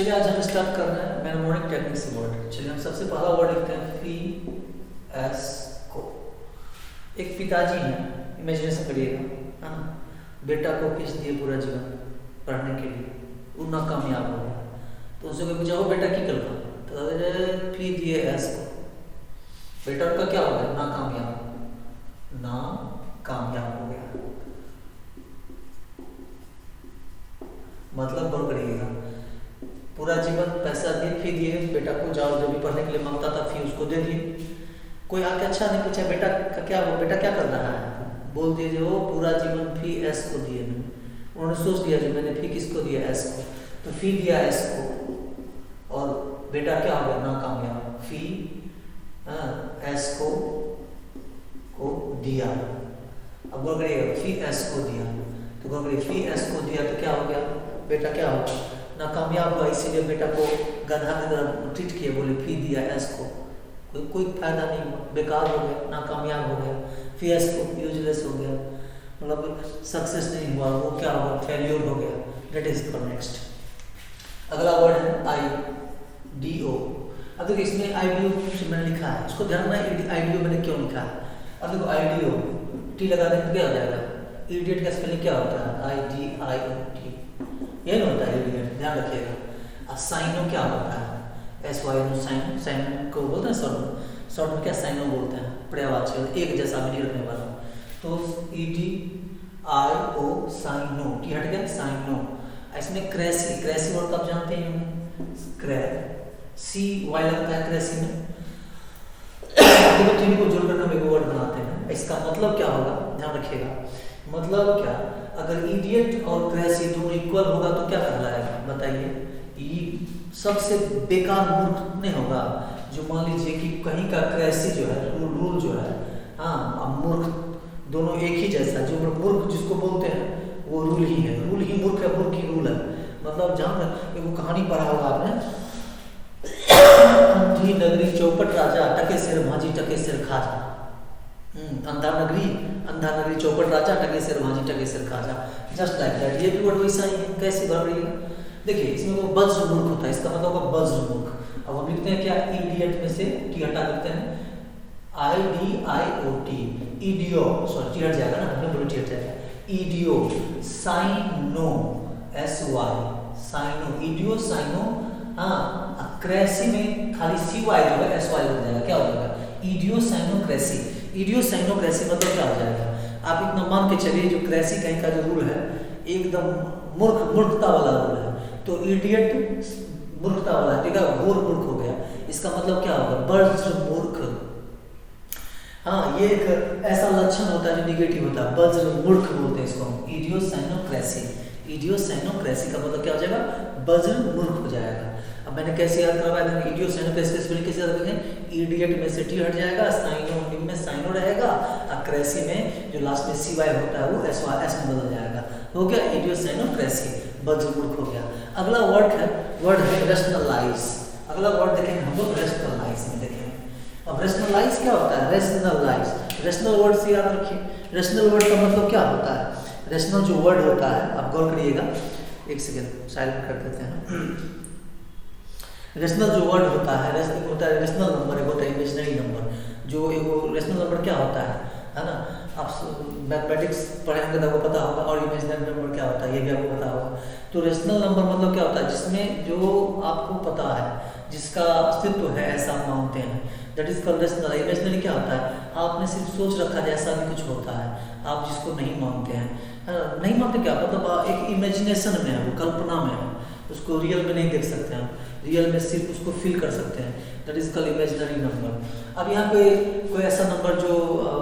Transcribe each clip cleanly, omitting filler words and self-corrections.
चलिए आज हम स्टार्ट कर रहे हैं मेमोनिक टेक्निक से वर्ड। चलिए हम सबसे पहला वर्ड लिखते हैं फिएस्को। एक पिताजी हैं, इमेजिनेशन करिएगा, है ना, बेटा को फीस दिए पूरा जीवन पढ़ने के लिए, वो नाकामयाब हो गया। तो उससे कोई पूछा, वो बेटा की करना, तो फी दिए एस को, बेटा का क्या हो गया, नाकामयाब हो गया। मतलब गौर करिएगा, पूरा जीवन पैसा दिए, फी दिए, बेटा को जाओ जो भी पढ़ने के लिए मांगता था फी उसको दे दिए। कोई आके अच्छा नहीं पूछा बेटा का क्या हो, बेटा क्या कर रहा है, बोल दिए जो पूरा जीवन फी एस को दिए। उन्होंने सोच लिया जो मैंने फी किसको दिया, एस को, तो फी दिया एस को और बेटा क्या हो गया, नाकामयाब। फी एस को दिया। अब गौर करिएगा, फी एस को दिया, तो गौर करिए फी एस को दिया तो क्या हो गया, बेटा क्या होगा, नाकामयाब हुआ। इसीलिए बेटा को गधा की तरह ट्रीट किए, बोले फी दिया एस को, कोई फायदा नहीं हुआ, बेकार हो गया, नाकामयाब हो गया, फी एस को यूजलेस हो गया, मतलब सक्सेस नहीं हुआ, वो क्या होगा, फेल्योर हो गया। That is for next. अगला वर्ड है आई डी ओ। अब देखो इसमें आई डी ओ से मैंने लिखा है, इसको ध्यान रखना आई डी ओ मैंने क्यों लिखा है। अब देखो आई डी ओ टी लगा दें तो क्या हो जाएगा, इडियट का स्पेलिंग क्या होता है, आई डी आई ओ टी, यही होता है इडियट, ध्यान रखिएगा। साइनो क्या होता है, S Y no, sign, sign को बोलते हैं शॉर्ट में क्या साइनो बोलते हैं, पर्यायवाची एक जैसा भी नहीं रखने वाला। तो ई डी आई ओ साइनो, टी हट गया, साइनो। इसमें क्रेसी, क्रेसी वर्ड आप जानते हैं, सी वाई लगता है क्रेसी में, देखो तीन को जोड़कर हम एक वर्ड बनाते हैं। इसका मतलब क्या होगा, ध्यान रखिएगा, मतलब क्या, अगर इडियट और क्रेसी दोनों इक्वल होगा तो क्या कहलाएगा, बताइए। सबसे बेकार मूर्ख नहीं होगा जो मान लीजिए कि कहीं का क्रेसी जो है, रूल जो है, हाँ, अब मूर्ख दोनों एक ही जैसा, जो मूर्ख जिसको बोलते हैं वो रूल ही है, रूल ही मूर्ख है, मूर्ख ही रूल है। मतलब जहाँ वो कहानी पढ़ा होगा आपने, अंधी नगरी चौपट राजा, टके सिर भांजी टके सिर खाजा। अंधा नगरी चौपट राजा, टके सिर भांजी टके सिर खाजा, जस्ट लाइक दैट। ये भी वर्ड वैसा ही है, कैसे भर रही है, देखिए इसमें वो वज्र मूर्ख होता है, इसका मतलब होगा वज्र मूर्ख। अब हम लिखते हैं क्या, इडियट में से टी हटा लिखते हैं, I D I O T, idio, sorry T हट जाएगा ना, हमने बोला टी हट जाएगा, idio cyano, S Y cyano, idio cyano. हाँ, क्रेसी में खाली सी वाई जो है एस वाई हो जाएगा, क्या हो जाएगा, idio cyano cracy. इडियो cyano cracy मतलब क्या हो जाएगा, आप इतना मान के चलिए जो क्रेसी कहीं का जो रूल है एकदम मूर्खता वाला रूल है, तो इडियट मूर्खता वाला है, ठीक है, घोर मूर्ख हो गया। इसका मतलब क्या होगा, वज्र मूर्ख। हाँ, ये एक ऐसा लक्षण होता है जो निगेटिव होता है, वज्र मूर्ख बोलते हैं इसको, इडियोसाइनोक्रेसी। इडियोसाइनोक्रेसी का मतलब क्या हो जाएगा, वज्र मूर्ख हो जाएगा। अब मैंने कैसे याद करवाया था, इडियोसाइनोक्रेसी का स्पेलिंग कैसे याद करेंगे, इडियट में से टी हट जाएगा, साइनो में साइनो रहेगा, और क्रेसी में जो लास्ट में सी वाई होता है वो एस में बदल जाएगा, हो गया इडियोसाइनोक्रेसी, वज्र मूर्ख हो गया। अगला वर्ड है रेशनलाइज। अगला वर्ड देखेंगे हम लोग रेशनलाइज में देखेंगे। अब रेशनलाइज क्या होता है, रेशनलाइज, रेशनल वर्ड से याद रखिए, रेशनल वर्ड का मतलब क्या होता है, रेशनल जो वर्ड होता है, आप गौर करिएगा, एक सेकेंड साइलेंट कर देते हैं। रेशनल जो वर्ड होता है, रेशनल होता है रेशनल नंबर, एक होता है इमेजिनरी नंबर। जो एक रेशनल नंबर क्या होता है ना, आप मैथमेटिक्स पढ़ेंगे तो आपको पता होगा, और इमेजिनरी नंबर क्या होता है ये भी आपको पता होगा। तो रेशनल नंबर मतलब क्या होता है, जिसमें जो आपको पता है, जिसका अस्तित्व है ऐसा आप मानते हैं, that is called rational. Imaginary क्या होता है, आपने सिर्फ सोच रखा है ऐसा भी कुछ होता है, आप जिसको नहीं मानते हैं, नहीं मानते क्या मतलब एक इमेजिनेशन में है, वो कल्पना में है, उसको रियल में नहीं देख सकते हैं, रियल में सिर्फ उसको फील कर सकते हैं, that is called imaginary number. अब यहाँ पे कोई ऐसा नंबर जो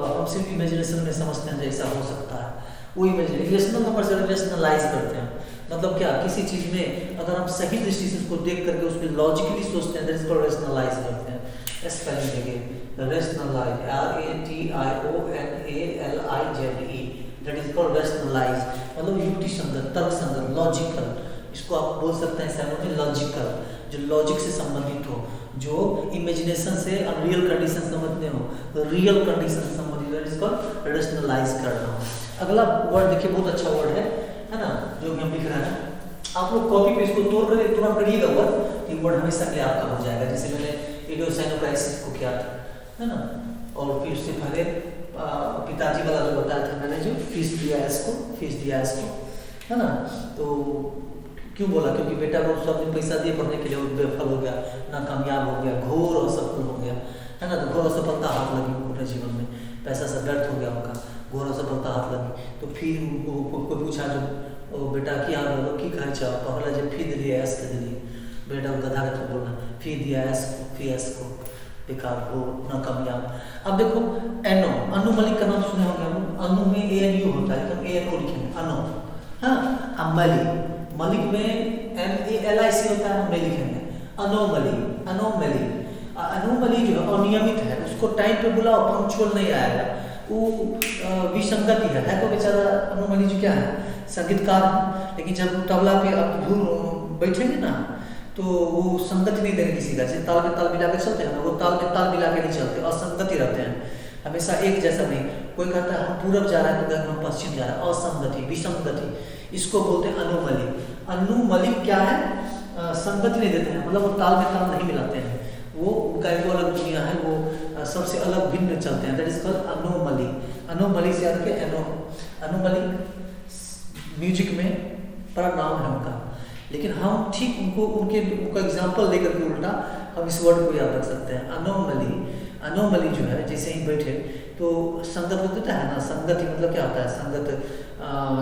हम सिर्फ इमेजिनेशन में समझते हैं जैसा हो सकता है, वो इमेजिनरी। रेशनल नंबर से रेशनलाइज करते हैं, मतलब क्या, किसी चीज में अगर हम सही दृष्टि से उसको देख करके उसमें लॉजिकली सोचते हैं, दैट इज कॉल्ड रेशनलाइज करते हैं। स्पेलिंग देखिए, rationalize, RATIONALIZE, that is called rationalize, मतलब युक्ति संगत, तर्क संगत, लॉजिकल, इसको आप बोल सकते हैं सैनोनिम लॉजिकल, जो लॉजिक से संबंधित हो, जो इमेजिनेशन से अनरियल कंडीशन समझते हो, रियल कंडीशन से संबंधित, इसको रेशनलाइज करना। अगला वर्ड देखिए, बहुत अच्छा वर्ड है ना, जो हम लिख रहे हैं, आप लोग कॉपी पे इसको तोड़ कर तुरंत करिएगा वर्ड, तो वर्ड हमेशा के लिए आपका हो जाएगा। जैसे मैंने इडियोसाइनोक्राइसिस को किया था, है ना। और फिर उससे पहले पिताजी वाला जो बताया था मैंने, जो फीस दिया इसको, है ना। तो क्यों बोला? क्योंकि बेटा को सब ने पैसा दिए पढ़ने के लिए, वो बेफल हो गया, नाकामयाब हो गया, घोर असफल हो गया, है ना। तो घोर असफलता हाथ लगी उनके जीवन में, पैसा से व्यर्थ हो गया उनका, घोर असफलता हाथ लगी। तो फिर उनको पूछा जो बेटा क्या बोलो की कहे चाह पहले जब फी दिलिए ऐस के दिलिए, बेटा को गधा का बोलना फी दिया ऐस को बेकार हो नाकामयाब। अब देखो एनो, अनु मलिक का नाम सुने होंगे हम, अनु में ANU होता है, तो ANO लिखेंगे अनु, हाँ। अब मलिक में MALIC होता है, हम लिखेंगे अनोमली जो है अनियमित है, उसको टाइम पे बुलाओ पंक्चुअल नहीं आएगा, वो विसंगति है। तो बेचारा अनोमली जो क्या है, संगीतकार है, लेकिन जब तबला पे आप बैठेंगे ना तो वो संगति नहीं देंगे किसी का। जैसे ताल में ताल मिला के चलते हैं ना, वो ताल में ताल मिला के नहीं चलते, असंगति रहते हैं हमेशा एक जैसा नहीं। कोई कहता है हम पूरब जा रहे हैं, तो हम पश्चिम जा रहे हैं, असंगति विसंगति, इसको बोलते हैं अनोमली। अनोमली क्या है? संगति नहीं देते हैं, मतलब वो ताल में ताल नहीं मिलाते हैं, वो उनका एक अलग दुनिया है, वो सबसे अलग भिन्न चलते हैं, that is called anomaly. Anomaly से याद के अनोमली म्यूजिक में बड़ा नाम है उनका, लेकिन हम ठीक उनका एग्जाम्पल लेकर के उल्टा हम इस वर्ड को याद रख सकते हैं। अनोमली जो है, जैसे ही बैठे तो संगत होता है ना, संगति मतलब क्या होता है? संगत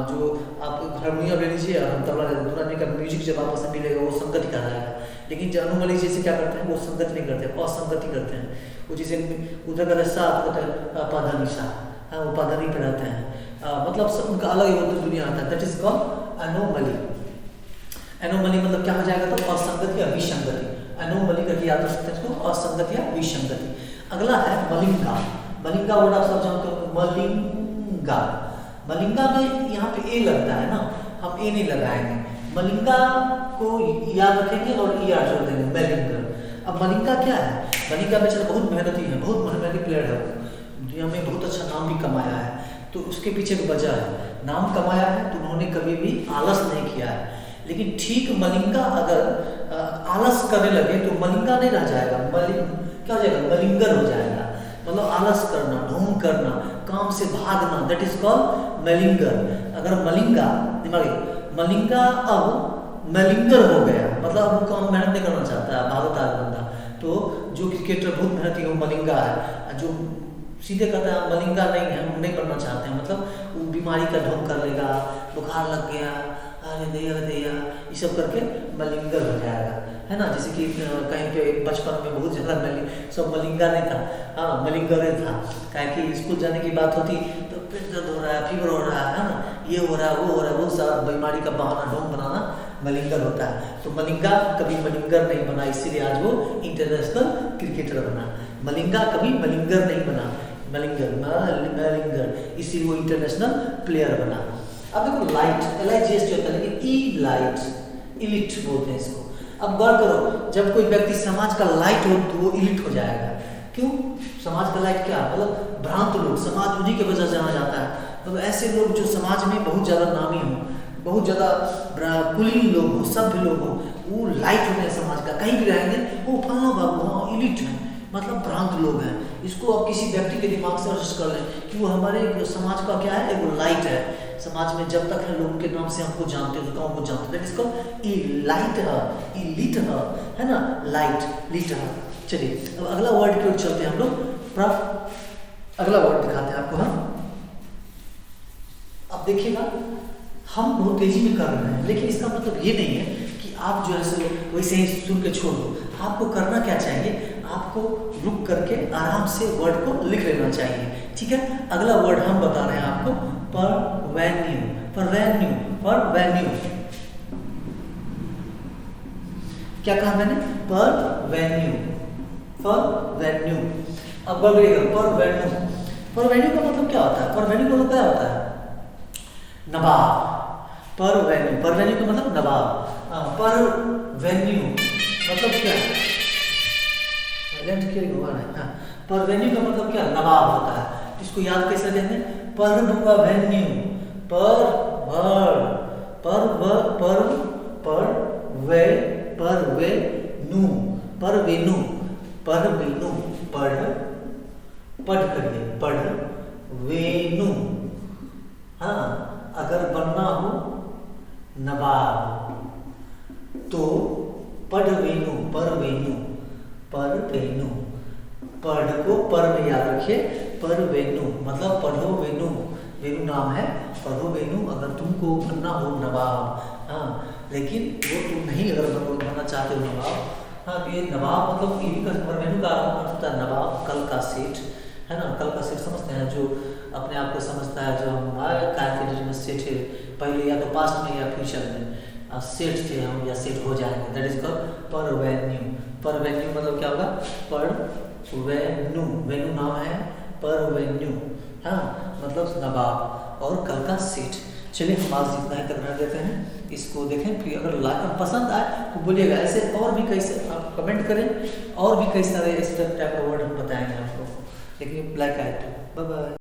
जो आप हारमोनियम ले लीजिए, हम तबला ले लीजिए, दोनों का म्यूजिक जब आपस में मिलेगा वो संगति कहलाएगा। लेकिन जो अनोमली जैसे क्या करते हैं, वो संगति नहीं करते, असंगति करते हैं। वो जैसे उधर का साथ होता है पाधानिशा, वो पाधानी पे रहते हैं, मतलब उनका अलग ही दुनिया आता है, that is called anomaly. Anomaly मतलब क्या हो जाएगा? तो असंगति या विसंगति। एनोमली करके याद रख सकते हैं इसको, असंगति या विसंगति। अगला है मलिंगा। मलिंगा वर्ड आप सब जानते हो, मलिंगा में यहाँ पे ए लगता है ना, हम ए नहीं लगाएंगे, मलिंगा को याद रखेंगे और ER जोड़ देंगे, मलिंगा। अब मलिंगा क्या है? मलिंगा बेचारा बहुत मेहनती है, बहुत मेहनती प्लेयर है, वो दुनिया में बहुत अच्छा नाम भी कमाया है। तो उसके पीछे एक वजह है, नाम कमाया है तो उन्होंने कभी भी आलस नहीं किया है। लेकिन ठीक मलिंगा अगर आलस करने लगे तो मलिंगा नहीं रह जाएगा, क्या हो जाएगा? मलिंगर हो जाएगा। मतलब आलस करना, ढोंग करना, काम से भागना, दैट इज कॉल्ड मलिंगर। अगर मलिंगा मलिंगा अब मलिंगर हो गया, मतलब अब वो काम मेहनत नहीं करना चाहता है, भागता है बंदा। तो जो क्रिकेटर बहुत मेहनती है वो मलिंगा है, जो सीधे कहता है मलिंगा नहीं है, हम नहीं करना चाहते हैं, मतलब वो बीमारी का ढोंग कर लेगा, बुखार लग गया, अरे दैया ये सब करके मलिंगर हो जाएगा, है ना। जैसे कि कहीं पे बचपन में बहुत ज़्यादा सब मलिंगा नहीं था, हाँ मलिंगर था, कहीं कि स्कूल जाने की बात होती तो पेट दर्द हो रहा है, फीवर हो रहा है ना, ये हो रहा है वो हो रहा है, बहुत सारा बीमारी का बहाना ढोंग बनाना मलिंगर होता है। तो मलिंगा कभी मलिंगर नहीं बना, इसीलिए आज वो इंटरनेशनल क्रिकेटर बना। मलिंगा कभी मलिंगर नहीं बना, मलिंगर इसीलिए वो इंटरनेशनल प्लेयर बना। अब देखो लाइट, LIGHT जो होता है, लेकिन इलिट बोलते हैं इसको। अब गौर करो, जब कोई व्यक्ति समाज का लाइट हो तो वो इलिट हो जाएगा। क्यों? समाज का लाइट क्या? मतलब भ्रांत लोग, समाज उन्हीं की वजह से जाना जाता है। मतलब ऐसे लोग जो समाज में बहुत ज़्यादा नामी हो, बहुत ज़्यादा कुलीन लोग हो, सभ्य लोग हो, वो लाइट होते हैं समाज का। कहीं भी रहेंगे वो फलना बाबू हाँ इलिट है, मतलब भ्रांत लोग हैं। इसको आप किसी व्यक्ति के दिमाग से एडजस्ट कर लें कि वो हमारे समाज का क्या है, एक लाइट है। समाज में जब तक है लोगों के नाम से हमको जानते हैं, तो हमको जानते हैं, इसको लाइट है, लीट है ना, लाइट लीट है। चलिए अब अगला वर्ड की ओर चलते हैं हम लोग। अगला वर्ड दिखाते हैं आपको हम। अब देखिएगा हम बहुत तेजी में कर रहे हैं, लेकिन इसका मतलब ये नहीं है कि आप जो है वैसे ही सुन के छोड़ दो। आपको करना क्या चाहिए? आपको रुक करके आराम से वर्ड को लिख लेना चाहिए, ठीक है। अगला वर्ड हम बता रहे हैं आपको, परवेन्यू। क्या कहा मैंने? परवेन्यू। अब परवेन्यू का मतलब क्या होता है? परवेन्यू का मतलब क्या होता है? नवाब। परवेन्यू का मतलब नवाब। परवेन्यू मतलब क्या है? परवेन्यू का मतलब क्या? नवाब होता है। इसको याद कैसे देंगे? परवेन्यू, पर वे नु, पर वेनु, पर वेनु, पढ़ करिए, पढ़ वेनु। हाँ, अगर बनना हो नवाब तो पढ़ वेनु, पर वेनु, पर वेनु। पढ़ को पर में याद रखिए, पर वेनु मतलब पढ़ो वेनु, वेनु नाम है, पढ़ो वेनु। अगर तुमको बनना हो नवाब, हाँ, लेकिन वो तुम नहीं अगर बनना चाहते हो नवाब, हाँ, तो ये नवाब मतलब ये भी वेनु का अर्थ होता है नवाब, कल का सेठ, है ना। कल का सेठ समझते हैं, जो अपने आप को समझता है, जो हम कार्य में सेठ है, पहले या तो पास्ट में या फ्यूचर में सेठ थे हम या सेठ हो जाएंगे, दैट इज कॉल्ड पर वेन्यू। पर वेन्यू मतलब क्या होगा, पर वेन्यू, वेन्यू नाम है, पर वेन्यू, हाँ, मतलब नवाब और कल का सेठ। चलिए हम आज जितना है करना देते हैं, इसको देखें, फिर अगर लाइक पसंद आए तो बोलिएगा। ऐसे और भी कई से आप कमेंट करें, और भी कई सारे इस टाइप का वर्ड हम बताएंगे आपको, लेकिन लाइक आए तो बाय बाय।